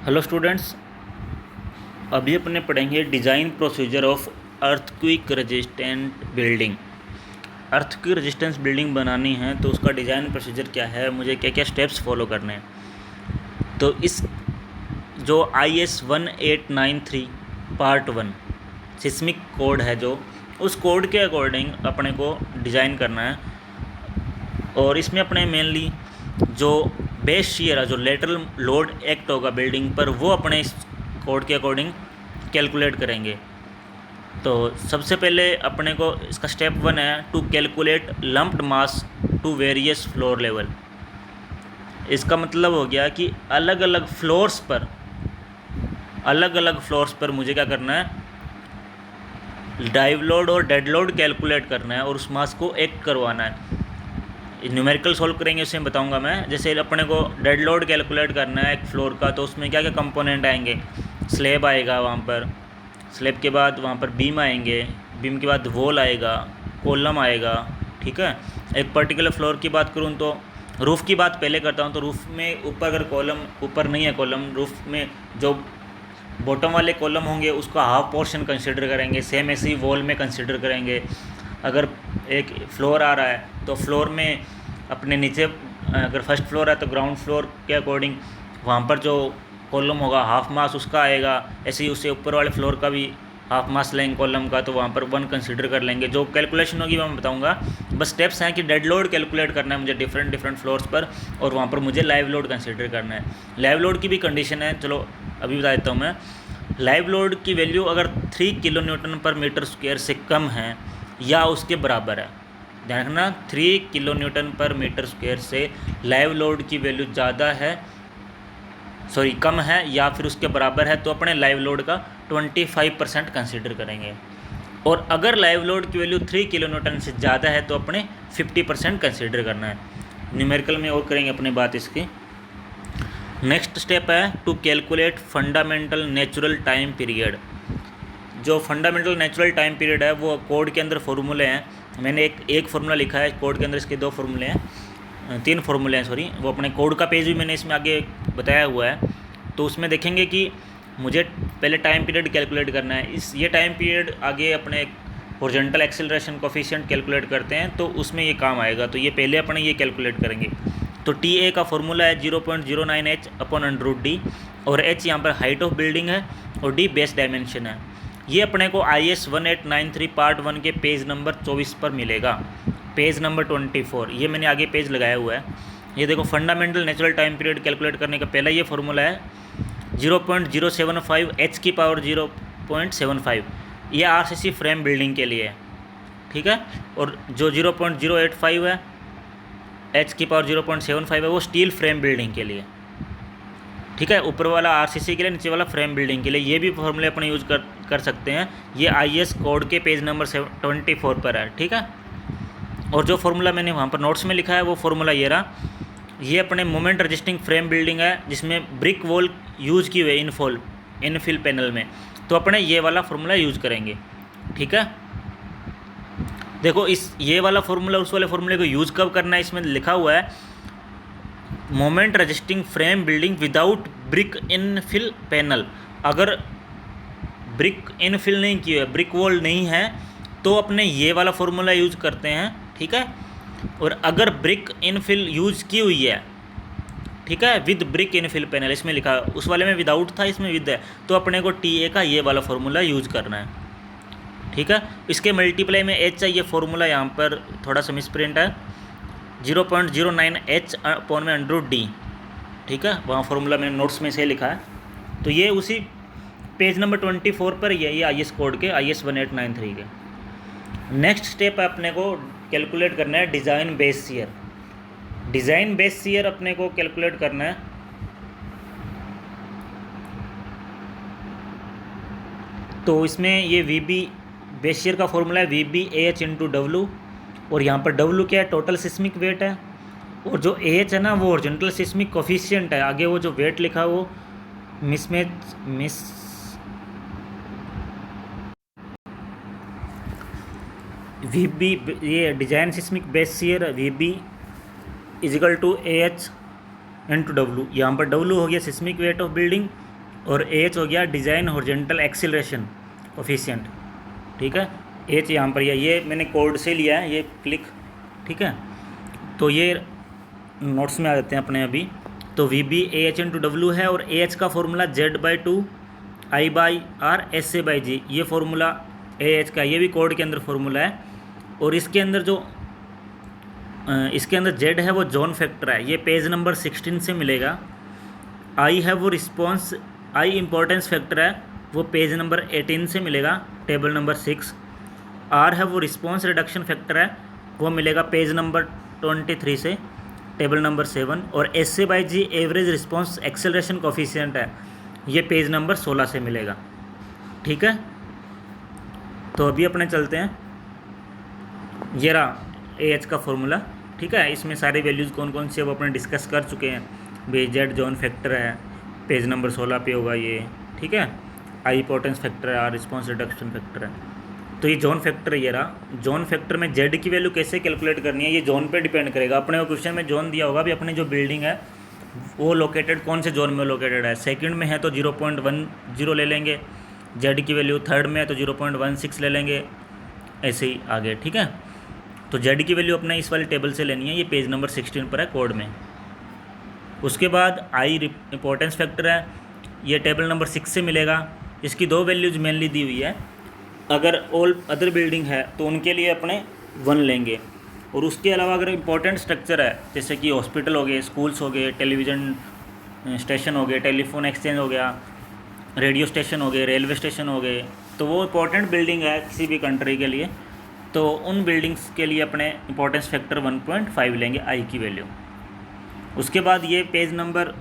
Hello students, अभी अपने पढ़ेंगे design procedure of earthquake resistant building. Earthquake resistance building बनानी है तो उसका डिज़ाइन प्रोसीजर क्या है, मुझे क्या क्या स्टेप्स फॉलो करने हैं। तो इस जो IS 1893 पार्ट 1 सिस्मिक कोड है, जो उस कोड के अकॉर्डिंग अपने को डिज़ाइन करना है। और इसमें अपने मेनली जो बेस शियर है, जो लेटरल लोड एक्ट होगा बिल्डिंग पर, वो अपने इस कोड के अकॉर्डिंग कैलकुलेट करेंगे। तो सबसे पहले अपने को इसका स्टेप 1 है to calculate lumped mass to various floor level. इसका मतलब हो गया कि अलग अलग फ्लोर्स पर मुझे क्या करना है, डाइव लोड और डेड लोड कैलकुलेट करना है और उस मास को एक्ट करवाना है। न्यूमेरिकल सॉल्व करेंगे, उसमें बताऊंगा मैं। जैसे अपने को डेड लोड कैलकुलेट करना है एक फ्लोर का, तो उसमें क्या क्या कंपोनेंट आएंगे। स्लैब आएगा, वहाँ पर स्लैब के बाद वहाँ पर बीम आएंगे, बीम के बाद वॉल आएगा, कॉलम आएगा। ठीक है, एक पर्टिकुलर फ्लोर की बात करूँ तो रूफ़ की बात पहले करता हूँ। तो रूफ़ में ऊपर अगर कॉलम ऊपर नहीं है, कॉलम रूफ़ में जो बॉटम वाले कॉलम होंगे उसका हाफ पोर्शन कंसिडर करेंगे। सेम ऐसे ही वॉल में कंसिडर करेंगे। अगर एक फ्लोर आ रहा है तो फ्लोर में अपने नीचे अगर फर्स्ट फ्लोर है तो ग्राउंड फ्लोर के अकॉर्डिंग वहाँ पर जो कॉलम होगा हाफ मास उसका आएगा। ऐसे ही उससे ऊपर वाले फ्लोर का भी हाफ मास लेंगे कॉलम का, तो वहाँ पर 1 कंसिडर कर लेंगे। जो कैलकुलेशन होगी मैं बताऊँगा। बस स्टेप्स हैं कि डेड लोड कैलकुलेट करना है मुझे डिफरेंट फ्लोर्स पर, और वहाँ पर मुझे लाइव लोड कंसिडर करना है। लाइव लोड की भी कंडीशन है, चलो अभी बता देता हूँ मैं। लाइव लोड की वैल्यू अगर 3 किलो न्यूटन पर मीटर स्क्वायर से कम है या उसके बराबर है, ध्यान रखना, 3 किलो न्यूटन पर मीटर स्क्वायर से लाइव लोड की वैल्यू ज़्यादा है, कम है या फिर उसके बराबर है, तो अपने लाइव लोड का 25% कंसिडर करेंगे। और अगर लाइव लोड की वैल्यू 3 किलो न्यूटन से ज़्यादा है तो अपने 50% कंसिडर करना है। न्यूमेरिकल में और करेंगे अपनी बात इसकी। नेक्स्ट स्टेप है to calculate fundamental natural time period. जो फंडामेंटल नेचुरल टाइम पीरियड है वो कोड के अंदर फॉर्मूले हैं। मैंने एक फार्मूला लिखा है कोड के अंदर, इसके 2 फार्मूले हैं, 3 फार्मूले हैं वो अपने कोड का पेज भी मैंने इसमें आगे बताया हुआ है। तो उसमें देखेंगे कि मुझे पहले टाइम पीरियड कैलकुलेट करना है। ये टाइम पीरियड आगे अपने हॉरिजॉन्टल एक्सेलरेशन कोफिशिएंट कैलकुलेट करते हैं तो उसमें ये काम आएगा। तो ये पहले अपने ये कैलकुलेट करेंगे। तो TA का फॉर्मूला है 0.09h/√d, और h यहाँ पर हाइट ऑफ बिल्डिंग है और d बेस डायमेंशन है। ये अपने को IS 1893 पार्ट 1 के पेज नंबर 24 पर मिलेगा, पेज नंबर 24। ये मैंने आगे पेज लगाया हुआ है। ये देखो, fundamental natural time period calculate करने का पहला ये फार्मूला है 0.075 h⁻0.75। ये RCC फ्रेम बिल्डिंग के लिए है, ठीक है। और जो 0.085 है h⁻0.75 है वो स्टील फ्रेम बिल्डिंग के लिए, ठीक है। ऊपर वाला RCC के लिए, नीचे वाला फ्रेम बिल्डिंग के लिए। ये भी फॉर्मूले अपने यूज़ कर सकते हैं। ये IS कोड के पेज नंबर 24 पर है, ठीक है। और जो फार्मूला मैंने वहाँ पर नोट्स में लिखा है वो फार्मूला ये रहा। ये अपने मोमेंट रजिस्टिंग फ्रेम बिल्डिंग है जिसमें ब्रिक वॉल यूज़ की हुई है इनफिल पैनल में, तो अपने ये वाला फार्मूला यूज़ करेंगे, ठीक है। देखो, ये वाला फार्मूला उस वाले फार्मूले को यूज़ कब करना है, इसमें लिखा हुआ है moment resisting frame building without brick infill panel. अगर ब्रिक इनफिल नहीं की है, ब्रिक वॉल नहीं है, तो अपने ये वाला फार्मूला यूज़ करते हैं, ठीक है। और अगर ब्रिक इनफिल यूज़ की हुई है, ठीक है, विद ब्रिक इनफिल पैनल, इसमें लिखा, उस वाले में विदाउट था, इसमें विद है, तो अपने को TA का ये वाला फार्मूला यूज़ करना है, ठीक है। इसके मल्टीप्लाई में h चाहिए। फार्मूला यहाँ पर थोड़ा सा मिसप्रिंट है, 0.09h/√d, ठीक है। वहाँ फार्मूला मैंने नोट्स में से लिखा है। तो ये उसी पेज नंबर 24 पर ये IS कोड के IS 1893 के। नेक्स्ट स्टेप है अपने को कैलकुलेट करना है design base shear. Design base shear अपने को कैलकुलेट करना है। तो इसमें ये VB बेस शियर का फॉर्मूला है VB/AH/W, और यहाँ पर W क्या है, टोटल सिस्मिक वेट है, और जो AH है ना वो हॉरिजॉन्टल सिस्मिक कोफिशिएंट है। आगे वो जो वेट लिखा है वो VB, ये design seismic base shear VB = AH × W। यहाँ पर W हो गया सिस्मिक वेट ऑफ बिल्डिंग और एच हो गया डिज़ाइन हॉरिजॉन्टल एक्सीलरेशन कोफिशिएंट, ठीक है। एच यहाँ पर ये मैंने कोड से लिया है, ये क्लिक, ठीक है। तो ये नोट्स में आ जाते हैं अपने अभी। तो V B A H into W है, और ए एच का फॉर्मूला Z/2 I/R SA/G, ये फार्मूला ए एच का, ये भी कोड के अंदर फार्मूला है। और इसके अंदर जो इसके अंदर Z है वो जोन फैक्टर है, ये पेज नंबर 16 से मिलेगा। I है वो रिस्पॉन्स, I इम्पोर्टेंस फैक्टर है, वो पेज नंबर 18 से मिलेगा, टेबल नंबर 6। R है वो रिस्पॉन्स रिडक्शन फैक्टर है, वो मिलेगा पेज नंबर 23 से, टेबल नंबर 7। और SA/G average response acceleration coefficient है, ये पेज नंबर 16 से मिलेगा, ठीक है। तो अभी अपने चलते हैं, ये रहा AH का फॉर्मूला, ठीक है। इसमें सारी वैल्यूज़ कौन कौन सी है वो अपने डिस्कस कर चुके हैं। Z जोन फैक्टर है, पेज नंबर 16 पे होगा ये, ठीक है। I इम्पोर्टेंस फैक्टर है, R रिस्पॉन्स रिडक्शन फैक्टर है। तो ये जोन फैक्टर ये रहा। जोन फैक्टर में Z की वैल्यू कैसे कैलकुलेट करनी है, ये जोन पे डिपेंड करेगा। अपने को क्वेश्चन में जोन दिया होगा, भी अपने जो बिल्डिंग है वो लोकेटेड कौन से जोन में लोकेटेड है। सेकंड में है तो 0.10 ले लेंगे Z की वैल्यू, थर्ड में है तो 0.16 ले लेंगे, ऐसे ही आगे, ठीक है। तो Z की वैल्यू अपना इस वाली टेबल से लेनी है, ये पेज नंबर 16 पर है कोड में। उसके बाद I इम्पोर्टेंस फैक्टर है, ये टेबल नंबर 6 से मिलेगा। इसकी दो वैल्यूज मेनली दी हुई है, अगर ऑल अदर बिल्डिंग है तो उनके लिए अपने 1 लेंगे। और उसके अलावा अगर इम्पोर्टेंट स्ट्रक्चर है, जैसे कि हॉस्पिटल हो गए, स्कूल्स हो गए, टेलीविज़न स्टेशन हो गए, टेलीफोन एक्सचेंज हो गया, रेडियो स्टेशन हो गए, रेलवे स्टेशन हो गए, तो वो इम्पोर्टेंट बिल्डिंग है किसी भी कंट्री के लिए, तो उन बिल्डिंग्स के लिए अपने इम्पोर्टेंस फैक्टर 1.5 लेंगे I की वैल्यू। उसके बाद ये पेज नंबर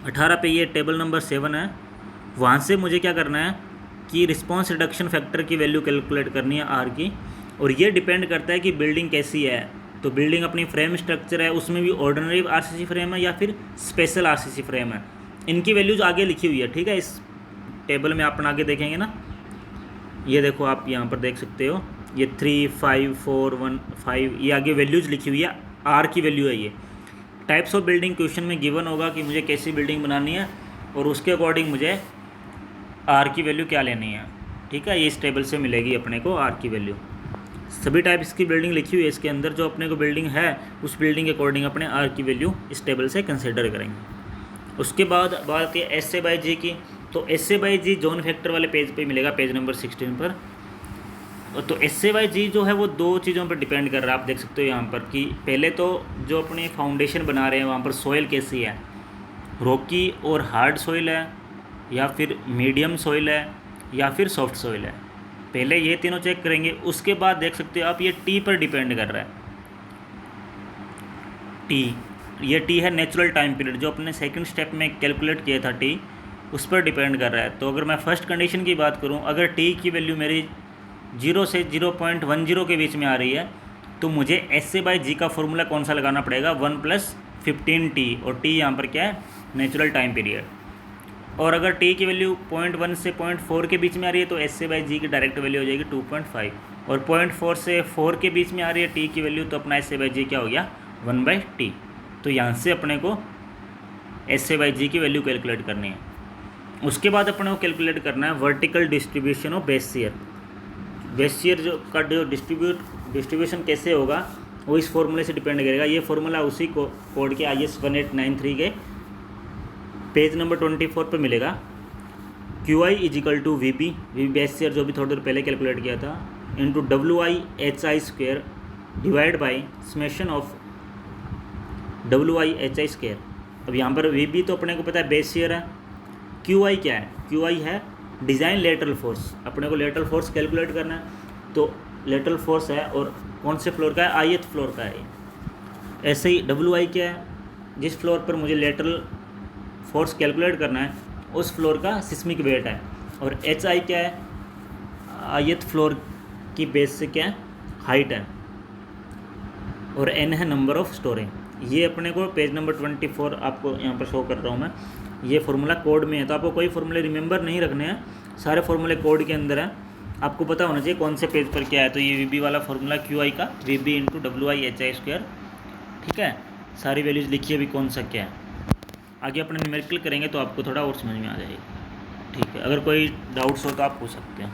18 पे ये टेबल नंबर 7 है, वहाँ से मुझे क्या करना है कि रिस्पॉन्स रिडक्शन फैक्टर की वैल्यू कैलकुलेट करनी है R की। और ये डिपेंड करता है कि बिल्डिंग कैसी है। तो बिल्डिंग अपनी फ्रेम स्ट्रक्चर है, उसमें भी ऑर्डिनरी RCC फ्रेम है या फिर स्पेशल RCC फ्रेम है, इनकी वैल्यूज आगे लिखी हुई है, ठीक है। इस टेबल में अपन आगे देखेंगे ना, ये देखो आप यहाँ पर देख सकते हो, ये 3, 5, 4, 1, 5, ये आगे वैल्यूज लिखी हुई है, R की वैल्यू है ये। टाइप्स ऑफ बिल्डिंग क्वेश्चन में गिवन होगा कि मुझे कैसी बिल्डिंग बनानी है, और उसके अकॉर्डिंग मुझे R की वैल्यू क्या लेनी है, ठीक है। ये इस टेबल से मिलेगी अपने को R की वैल्यू। सभी टाइप्स की बिल्डिंग लिखी हुई है इसके अंदर, जो अपने को बिल्डिंग है उस बिल्डिंग के अकॉर्डिंग अपने R की वैल्यू इस टेबल से कंसिडर करेंगे। उसके बाद बात है SA/G की, तो SA/G जोन फैक्टर वाले पेज पे मिलेगा, पेज नंबर 16 पर। तो SA/G जो है वो दो चीज़ों पर डिपेंड कर रहा है, आप देख सकते हो यहाँ पर कि पहले तो जो अपने फाउंडेशन बना रहे हैं वहाँ पर सॉइल कैसी है, रॉकी और हार्ड सॉइल है, या फिर मीडियम सॉइल है, या फिर सॉफ्ट सॉइल है। पहले ये तीनों चेक करेंगे। उसके बाद देख सकते हो आप ये T पर डिपेंड कर रहा है। ये T है नेचुरल टाइम पीरियड, जो अपने सेकंड स्टेप में कैलकुलेट किया था T, उस पर डिपेंड कर रहा है। तो अगर मैं फर्स्ट कंडीशन की बात करूं, अगर T की वैल्यू मेरी 0 से 0.10 के बीच में आ रही है, तो मुझे SA/G का फॉर्मूला कौन सा लगाना पड़ेगा, 1 + 15T, और T यहाँ पर क्या है, नेचुरल टाइम पीरियड। और अगर T की वैल्यू 0.1 से 0.4 के बीच में आ रही है तो SA/G की डायरेक्ट वैल्यू हो जाएगी 2.5, और 0.4 से 4 के बीच में आ रही है T की वैल्यू, तो अपना SA/G क्या हो गया, 1/T। तो यहाँ से अपने को SA/G की वैल्यू कैलकुलेट करनी है। उसके बाद अपने को कैलकुलेट करना है vertical distribution of base shear. Base shear जो का जो डिस्ट्रीब्यूशन कैसे होगा वो इस फॉर्मूले से डिपेंड करेगा। ये फॉर्मूला उसी को कोड के IS 1893 के पेज नंबर 24 पे मिलेगा। QI = VB बेस शियर जो भी थोड़ी देर पहले कैलकुलेट किया था, into WI/HI² divide by summation of WI/HI²। अब यहाँ पर VB तो अपने को पता है बेस शियर है। QI क्या है, QI है डिज़ाइन लेटरल फोर्स। अपने को लेटरल फोर्स कैलकुलेट करना है, तो लेटरल फोर्स है और कौन से फ्लोर का है, ith फ्लोर का है। ऐसे ही WI क्या है, जिस फ्लोर पर मुझे लेटरल फोर्स कैलकुलेट करना है उस फ्लोर का सिस्मिक वेट है। और HI क्या है, ith फ्लोर की बेस से क्या है, हाइट है। और N है नंबर ऑफ स्टोरेज। ये अपने को पेज नंबर 24 आपको यहाँ पर शो कर रहा हूँ मैं। ये फार्मूला कोड में है, तो आपको कोई फार्मूले रिमेंबर नहीं रखने हैं, सारे फार्मूले कोड के अंदर है। आपको पता होना चाहिए कौन से पेज पर क्या है। तो ये VB वाला फार्मूला QI का VB × WI/HI², ठीक है। सारी वैल्यूज़ लिखिए अभी कौन सा क्या है। आगे अपने न्यूमेरिकल करेंगे तो आपको थोड़ा और समझ में आ जाएगा। ठीक है, अगर कोई डाउट्स हो तो आप पूछ सकते हैं।